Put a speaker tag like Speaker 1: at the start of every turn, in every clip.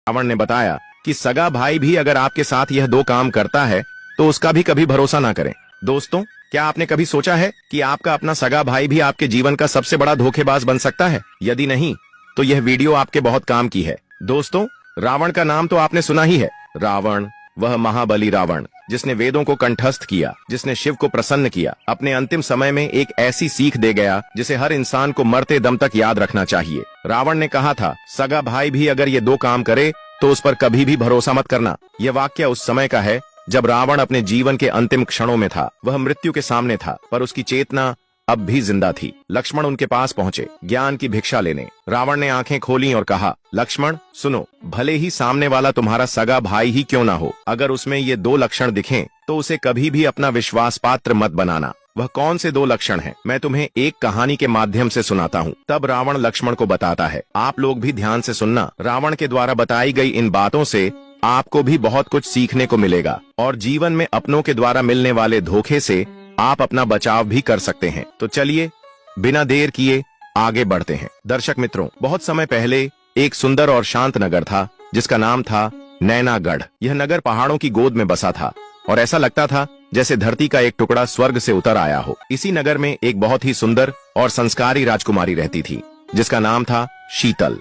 Speaker 1: रावण ने बताया कि सगा भाई भी अगर आपके साथ यह दो काम करता है तो उसका भी कभी भरोसा ना करें। दोस्तों, क्या आपने कभी सोचा है कि आपका अपना सगा भाई भी आपके जीवन का सबसे बड़ा धोखेबाज बन सकता है? यदि नहीं, तो यह वीडियो आपके बहुत काम की है। दोस्तों, रावण का नाम तो आपने सुना ही है। रावण, वह महाबली रावण जिसने वेदों को कंठस्थ किया, जिसने शिव को प्रसन्न किया, अपने अंतिम समय में एक ऐसी सीख दे गया जिसे हर इंसान को मरते दम तक याद रखना चाहिए। रावण ने कहा था, सगा भाई भी अगर ये दो काम करे तो उस पर कभी भी भरोसा मत करना। यह वाक्य उस समय का है जब रावण अपने जीवन के अंतिम क्षणों में था। वह मृत्यु के सामने था, पर उसकी चेतना अब भी जिंदा थी। लक्ष्मण उनके पास पहुंचे ज्ञान की भिक्षा लेने। रावण ने आंखें खोली और कहा, लक्ष्मण सुनो, भले ही सामने वाला तुम्हारा सगा भाई ही क्यों ना हो, अगर उसमें ये दो लक्षण दिखें तो उसे कभी भी अपना विश्वास पात्र मत बनाना। वह कौन से दो लक्षण हैं? मैं तुम्हें एक कहानी के माध्यम से सुनाता हूँ। तब रावण लक्ष्मण को बताता है। आप लोग भी ध्यान से सुनना। रावण के द्वारा बताई गई इन बातों से आपको भी बहुत कुछ सीखने को मिलेगा और जीवन में अपनों के द्वारा मिलने वाले धोखे से आप अपना बचाव भी कर सकते हैं। तो चलिए बिना देर किए आगे बढ़ते हैं। दर्शक मित्रों, बहुत समय पहले एक सुंदर और शांत नगर था जिसका नाम था नैनागढ़। यह नगर पहाड़ों की गोद में बसा था और ऐसा लगता था जैसे धरती का एक टुकड़ा स्वर्ग से उतर आया हो। इसी नगर में एक बहुत ही सुंदर और संस्कारी राजकुमारी रहती थी जिसका नाम था शीतल।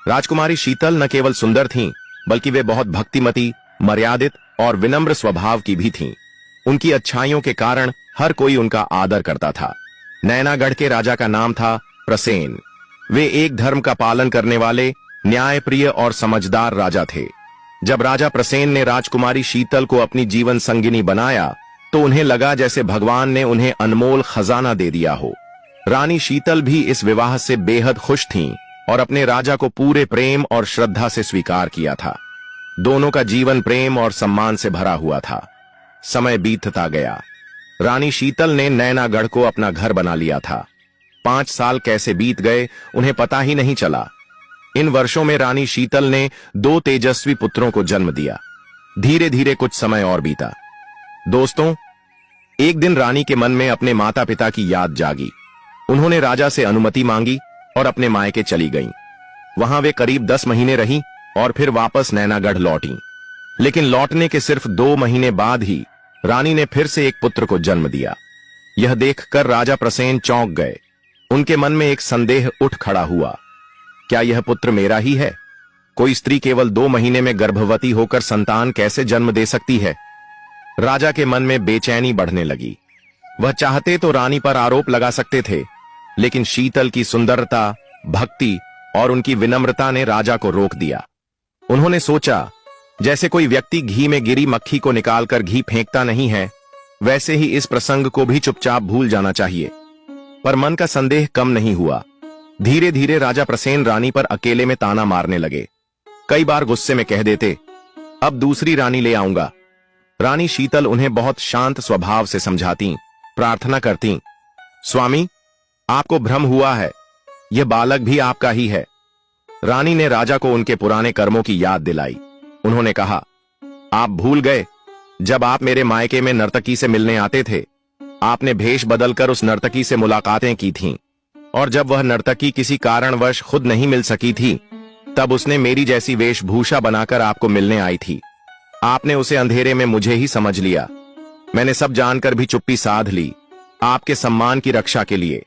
Speaker 1: राजकुमारी शीतल न केवल सुंदर थीं, बल्कि वे बहुत भक्तिमती, मर्यादित और विनम्र स्वभाव की भी थीं। उनकी अच्छाइयों के कारण हर कोई उनका आदर करता था। नैनागढ़ के राजा का नाम था प्रसेन। वे एक धर्म का पालन करने वाले, न्यायप्रिय और समझदार राजा थे। जब राजा प्रसेन ने राजकुमारी शीतल को अपनी जीवन संगिनी बनाया तो उन्हें लगा जैसे भगवान ने उन्हें अनमोल खजाना दे दिया हो। रानी शीतल भी इस विवाह से बेहद खुश थीं और अपने राजा को पूरे प्रेम और श्रद्धा से स्वीकार किया था। दोनों का जीवन प्रेम और सम्मान से भरा हुआ था। समय बीतता गया। रानी शीतल ने नैनागढ़ को अपना घर बना लिया था। 5 साल कैसे बीत गए उन्हें पता ही नहीं चला। इन वर्षों में रानी शीतल ने 2 तेजस्वी पुत्रों को जन्म दिया। धीरे धीरे कुछ समय और बीता। दोस्तों, एक दिन रानी के मन में अपने माता पिता की याद जागी। उन्होंने राजा से अनुमति मांगी और अपने मायके चली गईं। वहां वे करीब 10 महीने रहीं और फिर वापस नैनागढ़ लौटीं। लेकिन लौटने के सिर्फ 2 महीने बाद ही रानी ने फिर से एक पुत्र को जन्म दिया। यह देखकर राजा प्रसेन चौंक गए। उनके मन में एक संदेह उठ खड़ा हुआ, क्या यह पुत्र मेरा ही है? कोई स्त्री केवल 2 महीने में गर्भवती होकर संतान कैसे जन्म दे सकती है? राजा के मन में बेचैनी बढ़ने लगी। वह चाहते तो रानी पर आरोप लगा सकते थे, लेकिन शीतल की सुंदरता, भक्ति और उनकी विनम्रता ने राजा को रोक दिया। उन्होंने सोचा, जैसे कोई व्यक्ति घी में गिरी मक्खी को निकालकर घी फेंकता नहीं है, वैसे ही इस प्रसंग को भी चुपचाप भूल जाना चाहिए। पर मन का संदेह कम नहीं हुआ। धीरे धीरे राजा प्रसेन रानी पर अकेले में ताना मारने लगे। कई बार गुस्से में कह देते, अब दूसरी रानी ले आऊंगा। रानी शीतल उन्हें बहुत शांत स्वभाव से समझाती, प्रार्थना करती, स्वामी, आपको भ्रम हुआ है, यह बालक भी आपका ही है। रानी ने राजा को उनके पुराने कर्मों की याद दिलाई। उन्होंने कहा, आप भूल गए, जब आप मेरे मायके में नर्तकी से मिलने आते थे, आपने भेष बदलकर उस नर्तकी से मुलाकातें की थीं, और जब वह नर्तकी किसी कारणवश खुद नहीं मिल सकी थी, तब उसने मेरी जैसी वेशभूषा बनाकर आपको मिलने आई थी। आपने उसे अंधेरे में मुझे ही समझ लिया। मैंने सब जानकर भी चुप्पी साध ली, आपके सम्मान की रक्षा के लिए।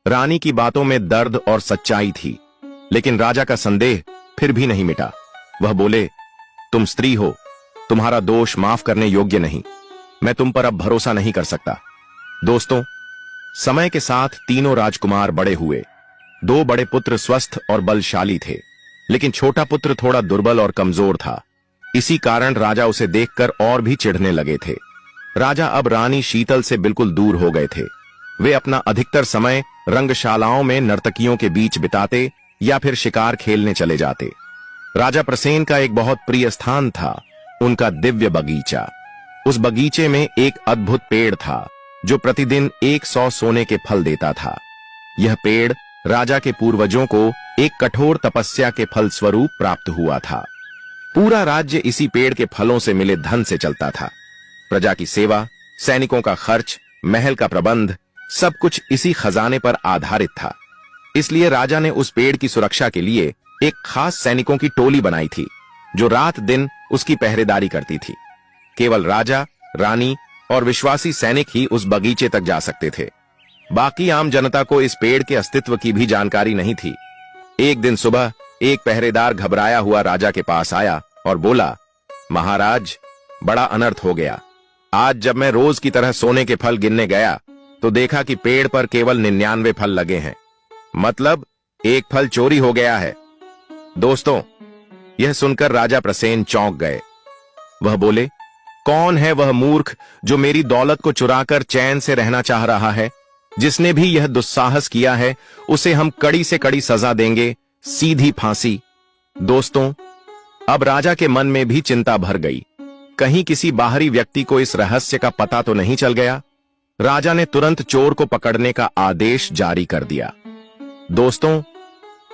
Speaker 1: रानी की बातों में दर्द और सच्चाई थी, लेकिन राजा का संदेह फिर भी नहीं मिटा। वह बोले, तुम स्त्री हो, तुम्हारा दोष माफ करने योग्य नहीं। मैं तुम पर अब भरोसा नहीं कर सकता। दोस्तों, समय के साथ तीनों राजकुमार बड़े हुए। 2 बड़े पुत्र स्वस्थ और बलशाली थे, लेकिन छोटा पुत्र थोड़ा दुर्बल और कमजोर था। इसी कारण राजा उसे देखकर और भी चिढ़ने लगे थे। राजा अब रानी शीतल से बिल्कुल दूर हो गए थे। वे अपना अधिकतर समय रंगशालाओं में नर्तकियों के बीच बिताते या फिर शिकार खेलने चले जाते। राजा प्रसेन का एक बहुत प्रिय स्थान था उनका दिव्य बगीचा। उस बगीचे में एक अद्भुत पेड़ था जो प्रतिदिन 100 सोने के फल देता था। यह पेड़ राजा के पूर्वजों को एक कठोर तपस्या के फल स्वरूप प्राप्त हुआ था। पूरा राज्य इसी पेड़ के फलों से मिले धन से चलता था। प्रजा की सेवा, सैनिकों का खर्च, महल का प्रबंध, सब कुछ इसी खजाने पर आधारित था। इसलिए राजा ने उस पेड़ की सुरक्षा के लिए एक खास सैनिकों की टोली बनाई थी जो रात दिन उसकी पहरेदारी करती थी। केवल राजा, रानी और विश्वासी सैनिक ही उस बगीचे तक जा सकते थे। बाकी आम जनता को इस पेड़ के अस्तित्व की भी जानकारी नहीं थी। एक दिन सुबह एक पहरेदार घबराया हुआ राजा के पास आया और बोला, महाराज, बड़ा अनर्थ हो गया। आज जब मैं रोज की तरह सोने के फल गिनने गया तो देखा कि पेड़ पर केवल 99 फल लगे हैं। मतलब एक फल चोरी हो गया है। दोस्तों, यह सुनकर राजा प्रसेन चौंक गए। वह बोले, कौन है वह मूर्ख जो मेरी दौलत को चुराकर चैन से रहना चाह रहा है? जिसने भी यह दुस्साहस किया है उसे हम कड़ी से कड़ी सजा देंगे, सीधी फांसी। दोस्तों, अब राजा के मन में भी चिंता भर गई। कहीं किसी बाहरी व्यक्ति को इस रहस्य का पता तो नहीं चल गया। राजा ने तुरंत चोर को पकड़ने का आदेश जारी कर दिया। दोस्तों,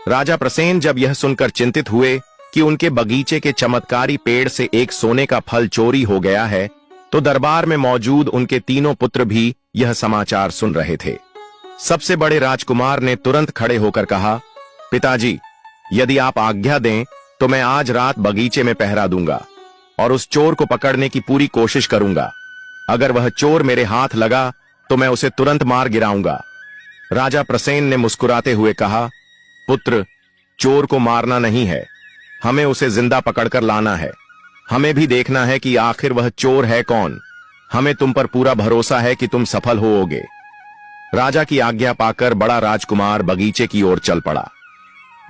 Speaker 1: राजा प्रसेन जब यह सुनकर चिंतित हुए कि उनके बगीचे के चमत्कारी पेड़ से एक सोने का फल चोरी हो गया है, तो दरबार में मौजूद उनके तीनों पुत्र भी यह समाचार सुन रहे थे। सबसे बड़े राजकुमार ने तुरंत खड़े होकर कहा, पिताजी, यदि आप आज्ञा दें तो मैं आज रात बगीचे में पहरा दूंगा और उस चोर को पकड़ने की पूरी कोशिश करूंगा। अगर वह चोर मेरे हाथ लगा तो मैं उसे तुरंत मार गिराऊंगा। राजा प्रसेन ने मुस्कुराते हुए कहा, पुत्र, चोर को मारना नहीं है, हमें उसे जिंदा पकड़कर लाना है। हमें भी देखना है कि आखिर वह चोर है कौन। हमें तुम पर पूरा भरोसा है कि तुम सफल होओगे। राजा की आज्ञा पाकर बड़ा राजकुमार बगीचे की ओर चल पड़ा।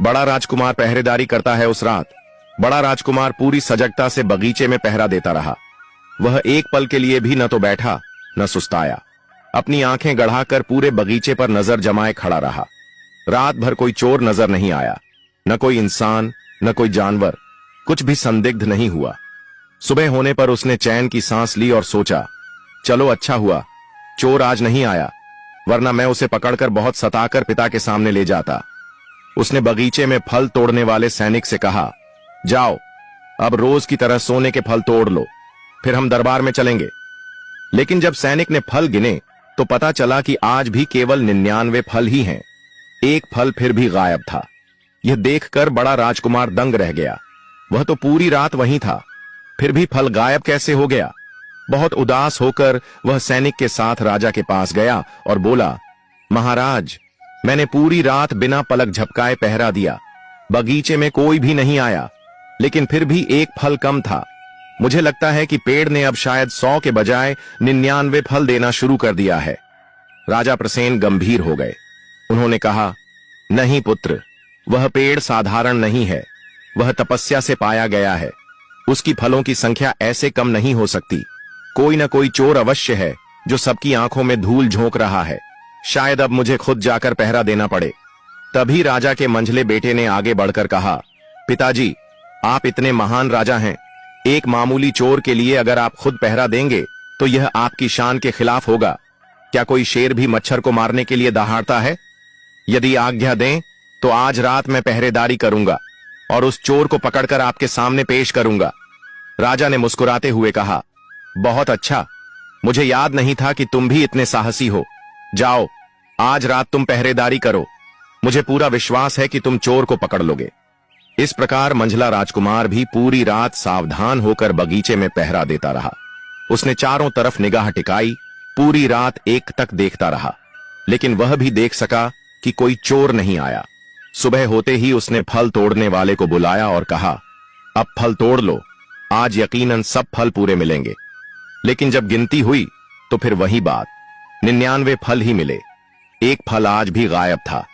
Speaker 1: बड़ा राजकुमार पहरेदारी करता है उस रात। बड़ा राजकुमार पूरी सजगता से बगीचे में पहरा देता रहा। वह एक पल के लिए भी न तो बैठा न सुस्ताया। अपनी आंखें गढ़ाकर पूरे बगीचे पर नजर जमाए खड़ा रहा। रात भर कोई चोर नजर नहीं आया, न कोई इंसान, न कोई जानवर, कुछ भी संदिग्ध नहीं हुआ। सुबह होने पर उसने चैन की सांस ली और सोचा, चलो अच्छा हुआ चोर आज नहीं आया, वरना मैं उसे पकड़कर बहुत सताकर पिता के सामने ले जाता। उसने बगीचे में फल तोड़ने वाले सैनिक से कहा, जाओ, अब रोज की तरह सोने के फल तोड़ लो, फिर हम दरबार में चलेंगे। लेकिन जब सैनिक ने फल गिने तो पता चला कि आज भी केवल 99 फल ही हैं। एक फल फिर भी गायब था। यह देखकर बड़ा राजकुमार दंग रह गया। वह तो पूरी रात वहीं था, फिर भी फल गायब कैसे हो गया? बहुत उदास होकर वह सैनिक के साथ राजा के पास गया और बोला, महाराज, मैंने पूरी रात बिना पलक झपकाए पहरा दिया। बगीचे में कोई भी नहीं आया, लेकिन फिर भी एक फल कम था। मुझे लगता है कि पेड़ ने अब शायद 100 के बजाय 99 फल देना शुरू कर दिया है। राजा प्रसेन गंभीर हो गए। उन्होंने कहा, नहीं पुत्र, वह पेड़ साधारण नहीं है, वह तपस्या से पाया गया है। उसकी फलों की संख्या ऐसे कम नहीं हो सकती। कोई न कोई चोर अवश्य है जो सबकी आंखों में धूल झोंक रहा है। शायद अब मुझे खुद जाकर पहरा देना पड़े। तभी राजा के मंझले बेटे ने आगे बढ़कर कहा, पिताजी, आप इतने महान राजा हैं, एक मामूली चोर के लिए अगर आप खुद पहरा देंगे तो यह आपकी शान के खिलाफ होगा। क्या कोई शेर भी मच्छर को मारने के लिए दहाड़ता है? यदि आज्ञा दें तो आज रात मैं पहरेदारी करूंगा और उस चोर को पकड़कर आपके सामने पेश करूंगा। राजा ने मुस्कुराते हुए कहा, बहुत अच्छा, मुझे याद नहीं था कि तुम भी इतने साहसी हो। जाओ, आज रात तुम पहरेदारी करो। मुझे पूरा विश्वास है कि तुम चोर को पकड़ लोगे। इस प्रकार मंझला राजकुमार भी पूरी रात सावधान होकर बगीचे में पहरा देता रहा। उसने चारों तरफ निगाह टिकाई, पूरी रात एक तक देखता रहा, लेकिन वह भी देख सका कि कोई चोर नहीं आया। सुबह होते ही उसने फल तोड़ने वाले को बुलाया और कहा, अब फल तोड़ लो, आज यकीनन सब फल पूरे मिलेंगे। लेकिन जब गिनती हुई तो फिर वही बात, 99 फल ही मिले। एक फल आज भी गायब था।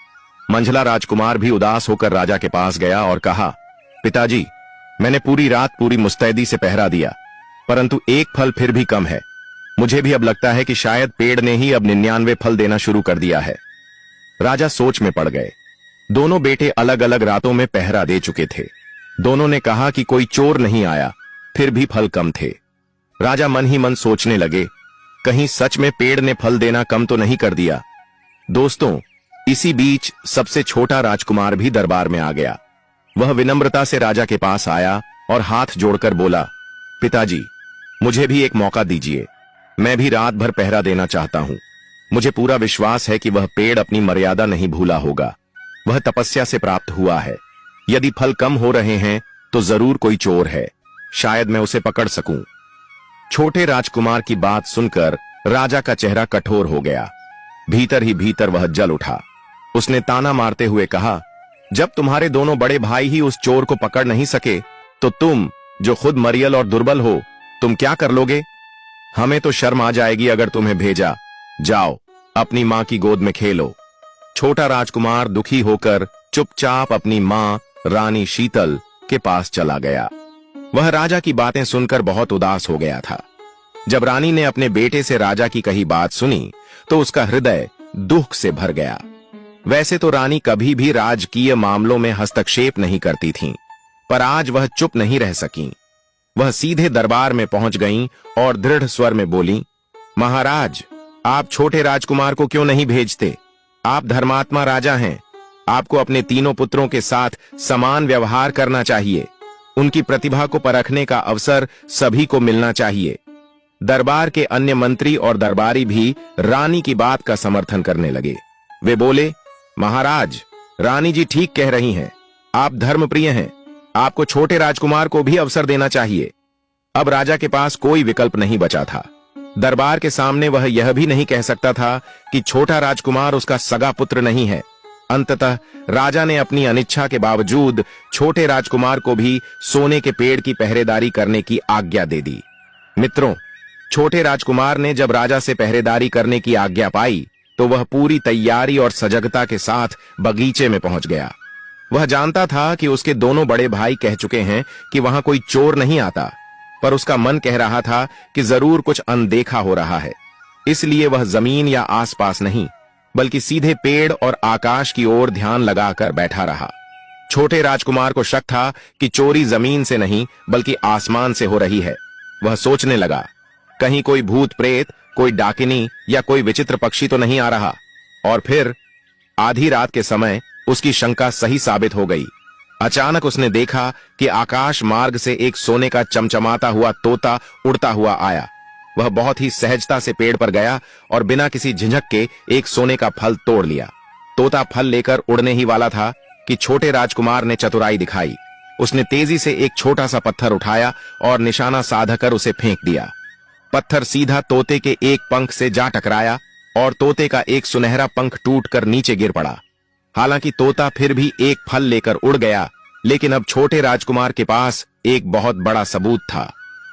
Speaker 1: मंझला राजकुमार भी उदास होकर राजा के पास गया और कहा, पिताजी, मैंने पूरी रात पूरी मुस्तैदी से पहरा दिया, परंतु एक फल फिर भी कम है। मुझे भी अब लगता है कि शायद पेड़ ने ही अब 99 फल देना शुरू कर दिया है। राजा सोच में पड़ गए। दोनों बेटे अलग अलग रातों में पहरा दे चुके थे। दोनों ने कहा कि कोई चोर नहीं आया, फिर भी फल कम थे। राजा मन ही मन सोचने लगे, कहीं सच में पेड़ ने फल देना कम तो नहीं कर दिया। दोस्तों, इसी बीच सबसे छोटा राजकुमार भी दरबार में आ गया। वह विनम्रता से राजा के पास आया और हाथ जोड़कर बोला, पिताजी, मुझे भी एक मौका दीजिए। मैं भी रात भर पहरा देना चाहता हूं। मुझे पूरा विश्वास है कि वह पेड़ अपनी मर्यादा नहीं भूला होगा। वह तपस्या से प्राप्त हुआ है। यदि फल कम हो रहे हैं तो जरूर कोई चोर है, शायद मैं उसे पकड़ सकूं। छोटे राजकुमार की बात सुनकर राजा का चेहरा कठोर हो गया। भीतर ही भीतर वह जल उठा। उसने ताना मारते हुए कहा, जब तुम्हारे दोनों बड़े भाई ही उस चोर को पकड़ नहीं सके तो तुम, जो खुद मरियल और दुर्बल हो, तुम क्या कर लोगे? हमें तो शर्म आ जाएगी अगर तुम्हें भेजा। जाओ, अपनी मां की गोद में खेलो। छोटा राजकुमार दुखी होकर चुपचाप अपनी मां रानी शीतल के पास चला गया। वह राजा की बातें सुनकर बहुत उदास हो गया था। जब रानी ने अपने बेटे से राजा की कही बात सुनी तो उसका हृदय दुख से भर गया। वैसे तो रानी कभी भी राजकीय मामलों में हस्तक्षेप नहीं करती थीं, पर आज वह चुप नहीं रह सकीं। वह सीधे दरबार में पहुंच गईं और दृढ़ स्वर में बोली, महाराज, आप छोटे राजकुमार को क्यों नहीं भेजते? आप धर्मात्मा राजा हैं। आपको अपने तीनों पुत्रों के साथ समान व्यवहार करना चाहिए। उनकी प्रतिभा को परखने का अवसर सभी को मिलना चाहिए। दरबार के अन्य मंत्री और दरबारी भी रानी की बात का समर्थन करने लगे। वे बोले, महाराज, रानी जी ठीक कह रही हैं। आप धर्मप्रिय हैं। आपको छोटे राजकुमार को भी अवसर देना चाहिए। अब राजा के पास कोई विकल्प नहीं बचा था। दरबार के सामने वह यह भी नहीं कह सकता था कि छोटा राजकुमार उसका सगा पुत्र नहीं है। अंततः राजा ने अपनी अनिच्छा के बावजूद छोटे राजकुमार को भी सोने के पेड़ की पहरेदारी करने की आज्ञा दे दी। मित्रों, छोटे राजकुमार ने जब राजा से पहरेदारी करने की आज्ञा पाई तो वह पूरी तैयारी और सजगता के साथ बगीचे में पहुंच गया। वह जानता था कि उसके दोनों बड़े भाई कह चुके हैं कि वहां कोई चोर नहीं आता, पर उसका मन कह रहा था कि जरूर कुछ अनदेखा हो रहा है। इसलिए वह जमीन या आसपास नहीं, बल्कि सीधे पेड़ और आकाश की ओर ध्यान लगाकर बैठा रहा। छोटे राजकुमार को शक था कि चोरी जमीन से नहीं बल्कि आसमान से हो रही है। वह सोचने लगा, कहीं कोई भूत प्रेत, कोई डाकिनी या कोई विचित्र पक्षी तो नहीं आ रहा। और फिर आधी रात के समय उसकी शंका सही साबित हो गई। अचानक उसने देखा कि आकाश मार्ग से एक सोने का चमचमाता हुआ तोता उड़ता हुआ आया। वह बहुत ही सहजता से पेड़ पर गया और बिना किसी झिझक के एक सोने का फल तोड़ लिया। तोता फल लेकर उड़ने ही वाला था कि छोटे राजकुमार ने चतुराई दिखाई। उसने तेजी से एक छोटा सा पत्थर उठाया और निशाना साधकर उसे फेंक दिया। पत्थर सीधा तोते के एक पंख से जा टकराया और तोते का एक सुनहरा पंख टूटकर नीचे गिर पड़ा। हालांकि तोता फिर भी एक फल लेकर उड़ गया, लेकिन अब छोटे राजकुमार के पास एक बहुत बड़ा सबूत था।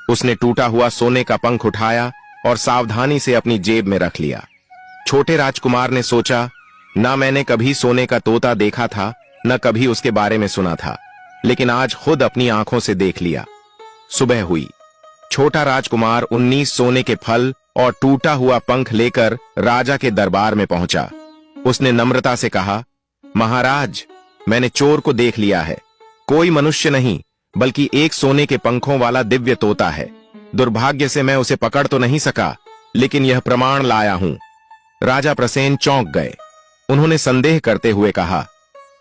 Speaker 1: उसने टूटा हुआ सोने का पंख उठाया और सावधानी से अपनी जेब में रख लिया। छोटे राजकुमार ने सोचा, ना मैंने कभी सोने का तोता देखा था, न कभी उसके बारे में सुना था, लेकिन आज खुद अपनी आंखों से देख लिया। सुबह हुई। छोटा राजकुमार 19 सोने के फल और टूटा हुआ पंख लेकर राजा के दरबार में पहुंचा। उसने नम्रता से कहा, महाराज, मैंने चोर को देख लिया है। कोई मनुष्य नहीं, बल्कि एक सोने के पंखों वाला दिव्य तोता है। दुर्भाग्य से मैं उसे पकड़ तो नहीं सका, लेकिन यह प्रमाण लाया हूं। राजा प्रसेन चौंक गए। उन्होंने संदेह करते हुए कहा,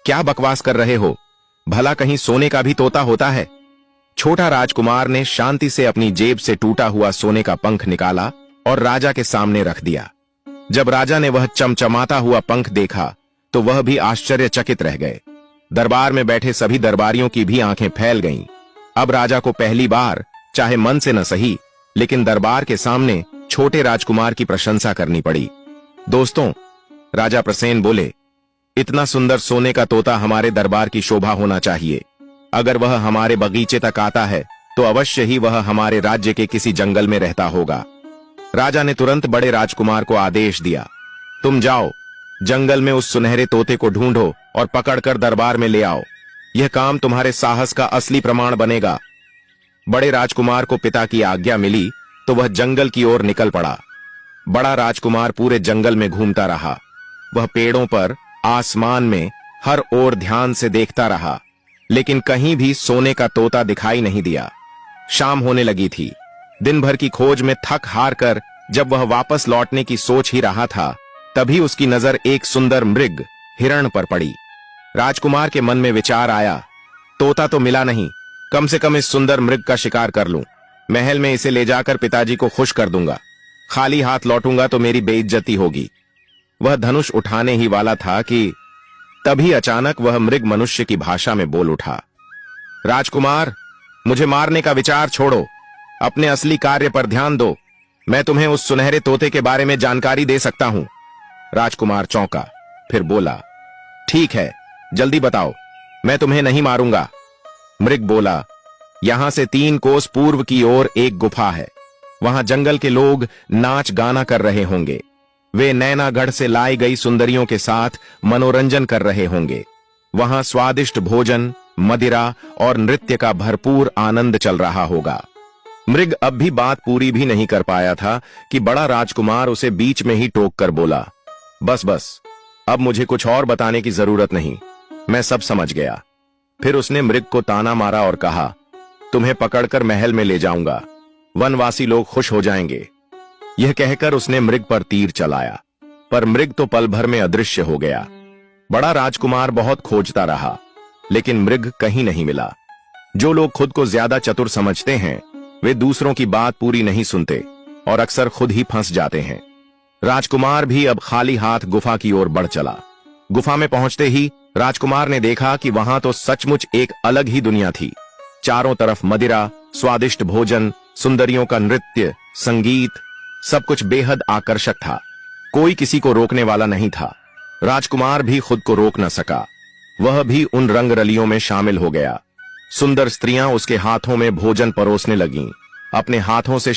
Speaker 1: क्या बकवास कर रहे हो? भला कहीं सोने का भी तोता होता है? छोटा राजकुमार ने शांति से अपनी जेब से टूटा हुआ सोने का पंख निकाला और राजा के सामने रख दिया। जब राजा ने वह चमचमाता हुआ पंख देखा तो वह भी आश्चर्यचकित रह गए। दरबार में बैठे सभी दरबारियों की भी आंखें फैल गईं। अब राजा को पहली बार, चाहे मन से न सही, लेकिन दरबार के सामने छोटे राजकुमार की प्रशंसा करनी पड़ी। दोस्तों, राजा प्रसेन बोले, इतना सुंदर सोने का तोता हमारे दरबार की शोभा होना चाहिए। अगर वह हमारे बगीचे तक आता है तो अवश्य ही वह हमारे राज्य के किसी जंगल में रहता होगा। राजा ने तुरंत बड़े राजकुमार को आदेश दिया, तुम जाओ, जंगल में उस सुनहरे तोते को ढूंढो और पकड़कर दरबार में ले आओ। यह काम तुम्हारे साहस का असली प्रमाण बनेगा। बड़े राजकुमार को पिता की आज्ञा मिली तो वह जंगल की ओर निकल पड़ा। बड़ा राजकुमार पूरे जंगल में घूमता रहा। वह पेड़ों पर, आसमान में, हर ओर ध्यान से देखता रहा, लेकिन कहीं भी सोने का तोता दिखाई नहीं दिया। शाम होने लगी थी। दिन भर की खोज में थक हार कर जब वह वापस लौटने की सोच ही रहा था, तभी उसकी नजर एक सुंदर मृग, हिरण पर पड़ी। राजकुमार के मन में विचार आया, तोता तो मिला नहीं, कम से कम इस सुंदर मृग का शिकार कर लूं। महल में इसे ले जाकर पिताजी को खुश कर दूंगा। खाली हाथ लौटूंगा तो मेरी बेइज्जती होगी। वह धनुष उठाने ही वाला था कि तभी अचानक वह मृग मनुष्य की भाषा में बोल उठा, राजकुमार, मुझे मारने का विचार छोड़ो, अपने असली कार्य पर ध्यान दो। मैं तुम्हें उस सुनहरे तोते के बारे में जानकारी दे सकता हूं। राजकुमार चौंका, फिर बोला, ठीक है, जल्दी बताओ, मैं तुम्हें नहीं मारूंगा। मृग बोला, यहां से 3 कोस पूर्व की ओर एक गुफा है। वहां जंगल के लोग नाच गाना कर रहे होंगे। वे नैनागढ़ से लाई गई सुंदरियों के साथ मनोरंजन कर रहे होंगे। वहां स्वादिष्ट भोजन, मदिरा और नृत्य का भरपूर आनंद चल रहा होगा। मृग अब भी बात पूरी भी नहीं कर पाया था कि बड़ा राजकुमार उसे बीच में ही टोक कर बोला, बस बस, अब मुझे कुछ और बताने की जरूरत नहीं, मैं सब समझ गया। फिर उसने मृग को ताना मारा और कहा, तुम्हें पकड़कर महल में ले जाऊंगा, वनवासी लोग खुश हो जाएंगे। यह कहकर उसने मृग पर तीर चलाया, पर मृग तो पल भर में अदृश्य हो गया। बड़ा राजकुमार बहुत खोजता रहा, लेकिन मृग कहीं नहीं मिला। जो लोग खुद को ज्यादा चतुर समझते हैं, वे दूसरों की बात पूरी नहीं सुनते और अक्सर खुद ही फंस जाते हैं। राजकुमार भी अब खाली हाथ गुफा की ओर बढ़ चला। गुफा में पहुंचते ही राजकुमार ने देखा कि वहां तो सचमुच एक अलग ही दुनिया थी। चारों तरफ मदिरा, स्वादिष्ट भोजन, सुंदरियों का नृत्य, संगीत, सब कुछ बेहद आकर्षक था। कोई किसी को रोकने वाला नहीं था। राजकुमार भी खुद को रोक न सका। वह भी उन रंगरलियों में शामिल हो गया। सुंदर स्त्रियां उसके हाथों में भोजन परोसने लगीं, अपने हाथों से